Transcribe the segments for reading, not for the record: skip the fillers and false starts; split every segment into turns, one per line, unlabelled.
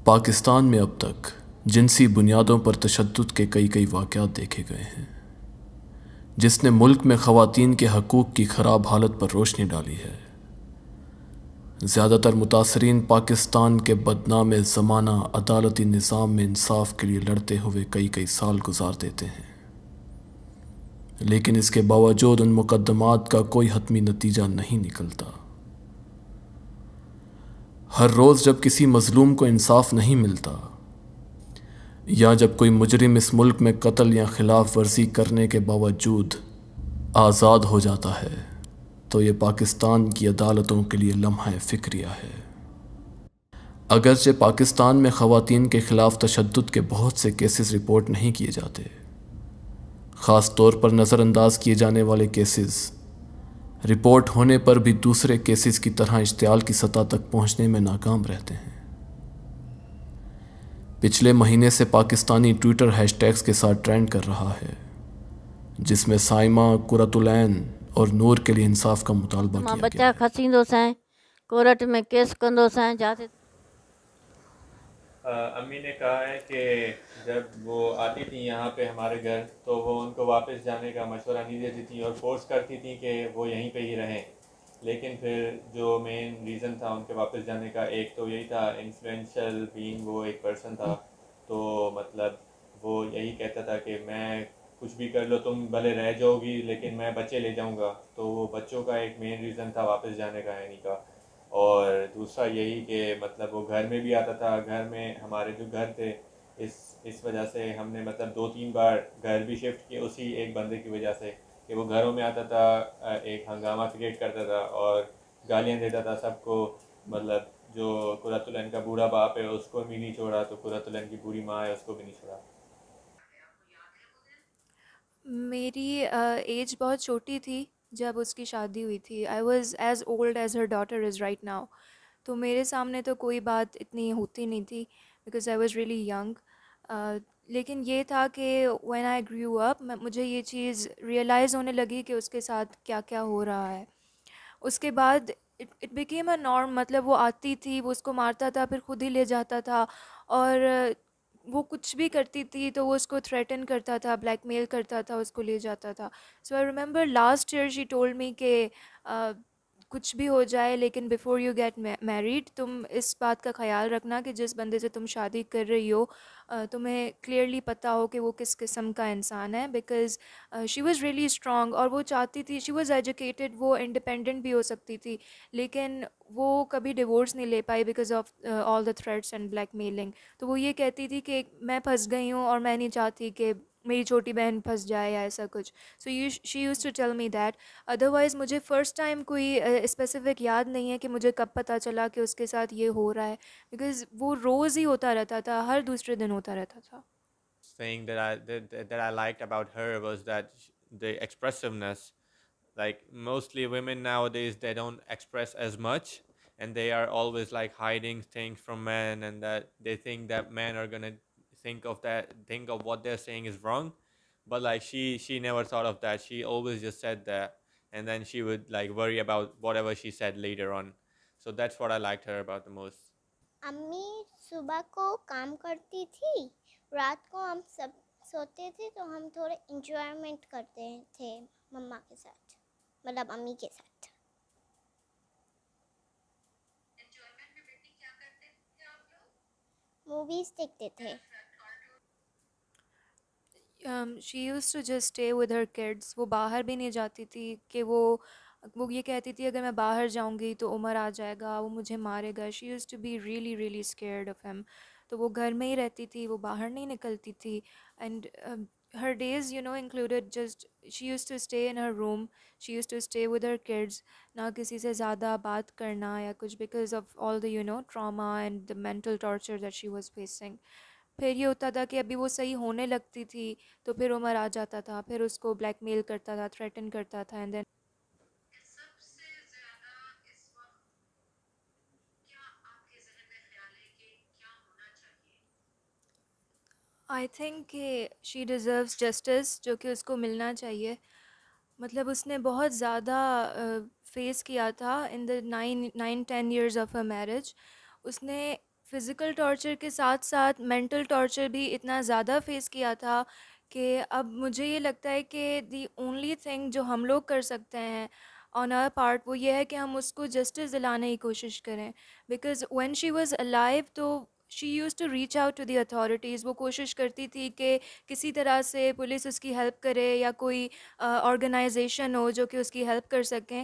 پاکستان میں اب تک جنسی بنیادوں پر تشدد کے کئی واقعات دیکھے گئے ہیں، جس نے ملک میں خواتین کے حقوق کی خراب حالت پر روشنی ڈالی ہے۔ زیادہ تر متاثرین پاکستان کے بدنام زمانہ عدالتی نظام میں انصاف کے لیے لڑتے ہوئے کئی سال گزار دیتے ہیں، لیکن اس کے باوجود ان مقدمات کا کوئی حتمی نتیجہ نہیں نکلتا۔ ہر روز جب کسی مظلوم کو انصاف نہیں ملتا، یا جب کوئی مجرم اس ملک میں قتل یا خلاف ورزی کرنے کے باوجود آزاد ہو جاتا ہے، تو یہ پاکستان کی عدالتوں کے لیے لمحہ فکریہ ہے۔ اگرچہ پاکستان میں خواتین کے خلاف تشدد کے بہت سے کیسز رپورٹ نہیں کیے جاتے، خاص طور پر نظر انداز کیے جانے والے کیسز رپورٹ ہونے پر بھی دوسرے کیسز کی طرح اشتعال کی سطح تک پہنچنے میں ناکام رہتے ہیں۔ پچھلے مہینے سے پاکستانی ٹویٹر ہیش ٹیگز کے ساتھ ٹرینڈ کر رہا ہے، جس میں سائمہ، قرۃ العین اور نور کے لیے انصاف کا مطالبہ کیا گیا۔
بچہ کھسیندو سائیں کورٹ میں کیس کندو سائیں جاتے۔
امی نے کہا ہے کہ جب وہ آتی تھیں یہاں پہ ہمارے گھر تو وہ ان کو واپس جانے کا مشورہ نہیں دیتی تھیں اور فورس کرتی تھیں کہ وہ یہیں پہ ہی رہیں، لیکن پھر جو مین ریزن تھا ان کے واپس جانے کا، ایک تو یہی تھا انفلوئنشل بینگ، وہ ایک پرسن تھا، تو مطلب وہ یہی کہتا تھا کہ میں کچھ بھی کر لو، تم بھلے رہ جاؤ گی لیکن میں بچے لے جاؤں گا، تو وہ بچوں کا ایک مین ریزن تھا واپس جانے کا یعنی کا۔ اور دوسرا یہی کہ مطلب وہ گھر میں بھی آتا تھا، گھر میں ہمارے جو گھر تھے اس وجہ سے ہم نے مطلب 2-3 بار گھر بھی شفٹ کیے اسی ایک بندے کی وجہ سے، کہ وہ گھروں میں آتا تھا، ایک ہنگامہ کریٹ کرتا تھا اور گالیاں دیتا تھا سب کو، مطلب جو قرۃ العین کا بوڑھا باپ ہے اس کو بھی نہیں چھوڑا، تو قرۃ العین کی بوڑھی ماں ہے اس کو بھی نہیں چھوڑا۔
میری ایج بہت چھوٹی تھی جب اس کی شادی ہوئی تھی۔ I was as old as her daughter is right now, تو میرے سامنے تو کوئی بات اتنی ہوتی نہیں تھی because I was really young. لیکن یہ تھا کہ وین آئی گریو اپ مجھے یہ چیز ریئلائز ہونے لگی کہ اس کے ساتھ کیا کیا ہو رہا ہے۔ اس کے بعد اٹ بیکیم اے نارم، مطلب وہ آتی تھی، وہ اس کو مارتا تھا، پھر خود ہی لے جاتا تھا، اور وہ کچھ بھی کرتی تھی تو وہ اس کو تھریٹن کرتا تھا، بلیک میل کرتا تھا، اس کو لے جاتا تھا۔ So I remember last year she told me کہ کچھ بھی ہو جائے لیکن بیفور یو گیٹ میریڈ تم اس بات کا خیال رکھنا کہ جس بندے سے تم شادی کر رہی ہو تمہیں کلیئرلی پتہ ہو کہ وہ کس قسم کا انسان ہے، because she was really strong, اور وہ چاہتی تھی، شی واز ایجوکیٹڈ، وہ انڈیپینڈنٹ بھی ہو سکتی تھی، لیکن وہ کبھی ڈیورس نہیں لے پائی because of all the threats and بلیک میلنگ۔ تو وہ یہ کہتی تھی کہ میں پھنس گئی ہوں اور میں نہیں چاہتی کہ میری چھوٹی بہن پھنس جائے یا ایسا کچھ۔ So she used to tell me that. Otherwise مجھے فرسٹ ٹائم کوئی اسپیسیفک یاد نہیں ہے کہ مجھے کب پتہ چلا کہ اس کے ساتھ یہ ہو رہا ہے، بیکاز وہ روز ہی ہوتا رہتا تھا، ہر دوسرے دن ہوتا رہتا تھا۔
Thing that I liked about her was that the expressiveness. Like mostly women nowadays, they don't express as much, and they are always like hiding things from men, and that they think that men are gonna think of what they're saying is wrong. But like she never thought of that. She always just said that, and then she would like worry about whatever she said later on. So that's what I liked her about the most.
امی صبح کو کام کرتی تھی، رات کو ہم سب سوتے تھے تو ہم تھوڑے انجوائمنٹ کرتے تھے مما کے ساتھ، مطلب امی کے ساتھ۔ موویز دیکھتے تھے۔
She used to just stay with her kids, وہ باہر بھی نہیں جاتی تھی کہ وہ یہ کہتی تھی اگر میں باہر جاؤں گی تو عمر آ جائے گا، وہ مجھے مارے گا۔ She used to be really really scared of him, تو وہ گھر میں ہی رہتی تھی، وہ باہر نہیں نکلتی تھی، and her days included just she used to stay in her room, she used to stay with her kids, نہ کسی سے زیادہ بات کرنا یا کچھ، because of all the trauma and the mental torture that she was facing. پھر یہ ہوتا تھا کہ ابھی وہ صحیح ہونے لگتی تھی تو پھر عمر آ جاتا تھا، پھر اس کو بلیک میل کرتا تھا، تھریٹن کرتا تھا، اینڈ دین آئی تھنک کہ شی ڈیزروز جسٹس، جو کہ اس کو ملنا چاہیے۔ مطلب اس نے بہت زیادہ فیس کیا تھا ان دا 9-10 ایئرز آف ہر میرج۔ اس نے فزیکل ٹارچر کے ساتھ ساتھ مینٹل ٹارچر بھی اتنا زیادہ فیس کیا تھا کہ اب مجھے یہ لگتا ہے کہ دی اونلی تھنگ جو ہم لوگ کر سکتے ہیں آن آر پارٹ وہ یہ ہے کہ ہم اس کو جسٹس دلانے کی کوشش کریں. Because when she was alive تو she used to reach out to the authorities. وہ کوشش کرتی تھی کہ کسی طرح سے پولیس اس کی ہیلپ کرے یا کوئی آرگنائزیشن ہو جو کہ اس کی ہیلپ کر سکیں,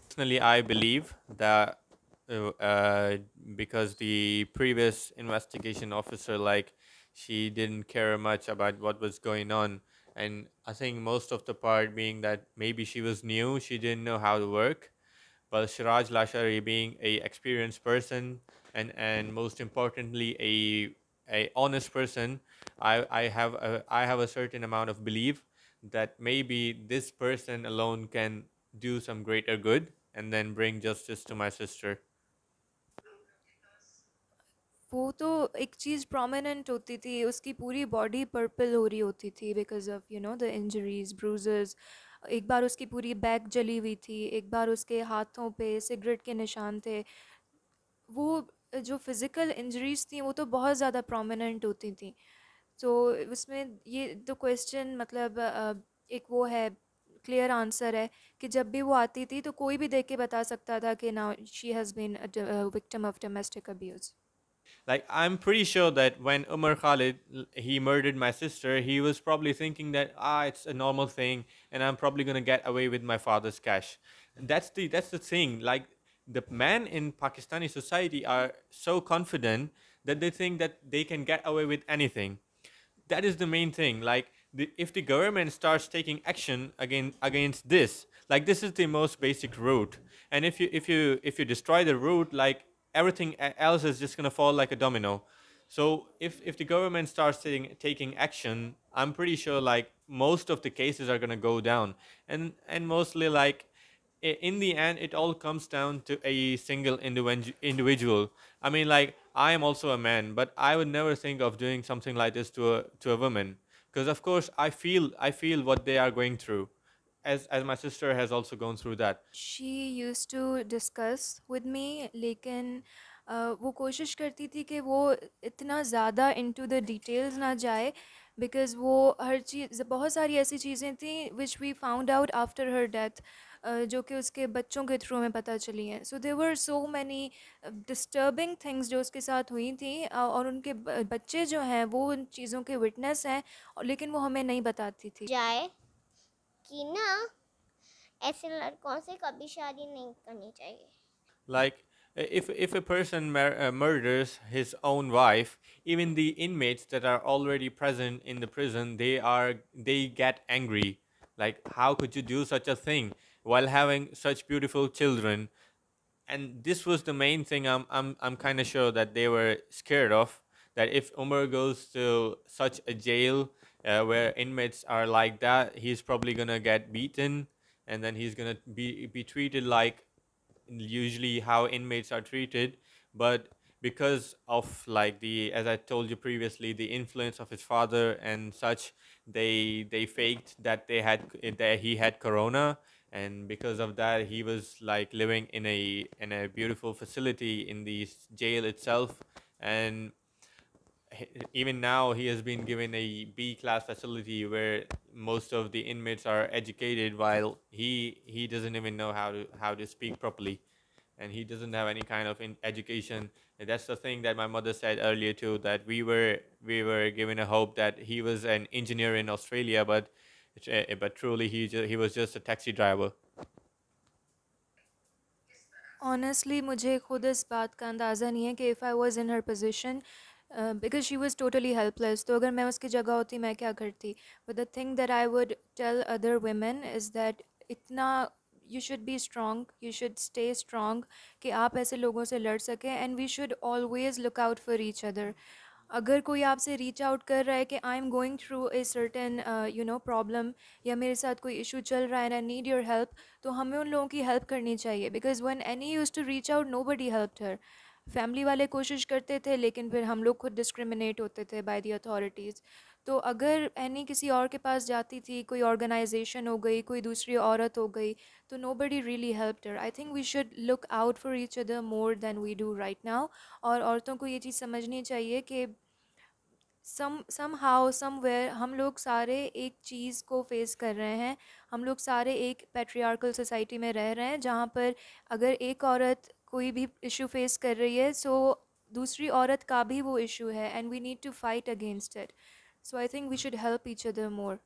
Personally, I believe that because the previous investigation officer, like, she didn't care much about what was going on, and I think most of the part being that maybe she was new, she didn't know how to work. But Siraj Lashari, being a experienced person and most importantly a honest person, I have a certain amount of belief that maybe this person alone can do some greater good and then bring justice to my sister.
وہ تو ایک چیز prominent ہوتی تھی, اس کی پوری body purple ہو رہی ہوتی تھی بیکاز آف دا انجریز, بروزز. ایک بار اس کی پوری بیک جلی ہوئی تھی, ایک بار اس کے ہاتھوں پہ سگریٹ کے نشان تھے. وہ جو فزیکل انجریز تھیں وہ تو بہت زیادہ پرومیننٹ ہوتی تھیں. تو اس میں یہ تو کویسچن مطلب ایک وہ ہے, کلیئر آنسر ہے کہ جب بھی وہ آتی تھی تو کوئی بھی دیکھ کے بتا سکتا تھا کہ نا she has been victim of domestic abuse.
Like, I'm pretty sure that when Umar Khalid, he murdered my sister, he was probably thinking that it's a normal thing and I'm probably going to get away with my father's cash. And that's the thing. Like, the men in Pakistani society are so confident that they think that they can get away with anything. That is the main thing. Like, if the government starts taking action against this, like, this is the most basic root, and if you destroy the root, like, everything else is just going to fall like a domino. So if the government starts taking action, I'm pretty sure like most of the cases are going to go down, and mostly like in the end it all comes down to a single individual. I mean, like, I am also a man, but I would never think of doing something like this to a woman, because of course I feel what they are going through, as my sister has also gone through that.
She used to discuss with me, لیکن وہ کوشش کرتی تھی کہ وہ اتنا زیادہ into the details نہ جائے بیکاز وہ ہر چیز بہت ساری ایسی چیزیں تھیں which we found out after her death, جو کہ اس کے بچوں کے تھرو میں پتہ چلی ہیں. سو دیر ور سو مینی ڈسٹربنگ تھنگس جو اس کے ساتھ ہوئی تھیں، اور ان کے بچے جو ہیں وہ ان چیزوں کے وٹنس ہیں، لیکن وہ ہمیں نہیں بتاتی تھی.
جائے کہ نا ایسے لڑکوں سے کبھی شادی نہیں کرنی چاہیے.
Like if a person murders his own wife, even the inmates that are already present in the prison, they get angry. Like, how could you do such a thing while having such beautiful children? And this was the main thing I'm kind of sure that they were scared of, that if Umar goes to such a jail where inmates are like that, he's probably gonna get beaten, and then he's gonna be treated like usually how inmates are treated. But because of, like, the, as I told you previously, the influence of his father and such, they faked that he had corona, and because of that he was like living in a beautiful facility in the jail itself. And even now he has been given a B class facility where most of the inmates are educated, while he doesn't even know how to speak properly, and he doesn't have any kind of education. And that's the thing that my mother said earlier too, that we were given a hope that he was an engineer in Australia, but truly he was just a taxi driver.
Honestly مجھے خود اس بات کا اندازہ نہیں ہے کہ if I was in her position, because she was totally helpless, تو اگر میں اس کی جگہ ہوتی میں کیا کرتی. But the thing that I would tell other women is that اتنا you should be strong, you should stay strong کہ آپ ایسے لوگوں سے لڑ سکیں. And we should always look out for each other. اگر کوئی آپ سے ریچ آؤٹ کر رہا ہے کہ I am going through a certain problem, یا میرے ساتھ کوئی ایشو چل رہا ہے and I need your help, تو ہمیں ان لوگوں کی ہیلپ کرنی چاہیے. Because when Annie used to reach out nobody helped her. Family والے کوشش کرتے تھے لیکن پھر ہم لوگ خود ڈسکریمنیٹ ہوتے تھے بائی دی اتھارٹیز. تو اگر اینی کسی اور کے پاس جاتی تھی، کوئی آرگنائزیشن ہو گئی، کوئی دوسری عورت ہو گئی، تو nobody really helped her. I think we should look out for each other more than we do right now. اور عورتوں کو یہ چیز سمجھنی چاہیے کہ سم ہاؤ سم ویئر ہم لوگ سارے ایک چیز کو فیس کر رہے ہیں. ہم لوگ سارے ایک پیٹریارکل سوسائٹی میں رہ رہے ہیں جہاں پر اگر ایک عورت کوئی بھی ایشو فیس کر رہی ہے، سو دوسری عورت کا بھی وہ ایشو ہے، and we need to fight against it. So I think we should help each other more.